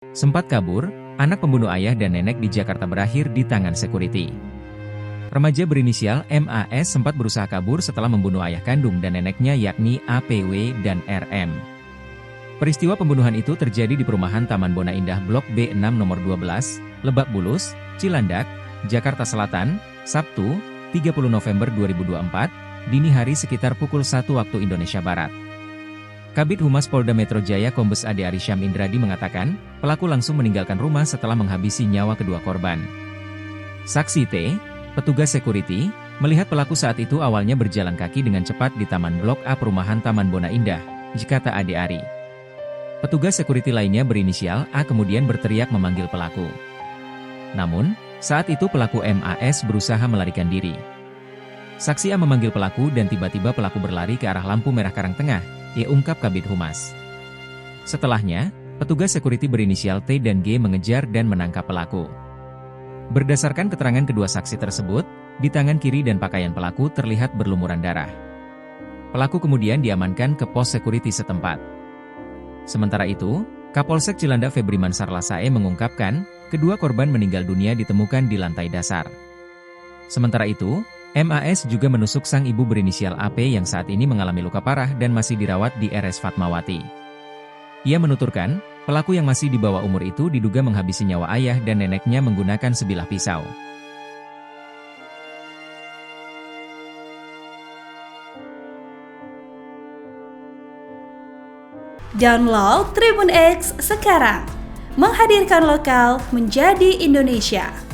Sempat kabur, anak pembunuh ayah dan nenek di Jakarta berakhir di tangan security. Remaja berinisial MAS sempat berusaha kabur setelah membunuh ayah kandung dan neneknya yakni APW dan RM. Peristiwa pembunuhan itu terjadi di perumahan Taman Bona Indah Blok B6 nomor 12, Lebak Bulus, Cilandak, Jakarta Selatan, Sabtu, 30 November 2024, dini hari sekitar pukul 1 waktu Indonesia Barat. Kabid Humas Polda Metro Jaya Kombes Ade Arysyam Indradi mengatakan, pelaku langsung meninggalkan rumah setelah menghabisi nyawa kedua korban. Saksi T, petugas security, melihat pelaku saat itu awalnya berjalan kaki dengan cepat di Taman Blok A perumahan Taman Bona Indah, kata Ade Ari. Petugas security lainnya berinisial A kemudian berteriak memanggil pelaku. Namun, saat itu pelaku MAS berusaha melarikan diri. Saksi A memanggil pelaku dan tiba-tiba pelaku berlari ke arah lampu merah Karangtengah, ungkap Kabid Humas. Setelahnya, petugas security berinisial T dan G mengejar dan menangkap pelaku. Berdasarkan keterangan kedua saksi tersebut, di tangan kiri dan pakaian pelaku terlihat berlumuran darah. Pelaku kemudian diamankan ke pos security setempat. Sementara itu, Kapolsek Cilandak Febri Mansar Lasae mengungkapkan, kedua korban meninggal dunia ditemukan di lantai dasar. Sementara itu, MAS juga menusuk sang ibu berinisial AP yang saat ini mengalami luka parah dan masih dirawat di RS Fatmawati. Ia menuturkan, pelaku yang masih di bawah umur itu diduga menghabisi nyawa ayah dan neneknya menggunakan sebilah pisau. Download Tribun X sekarang, menghadirkan lokal menjadi Indonesia.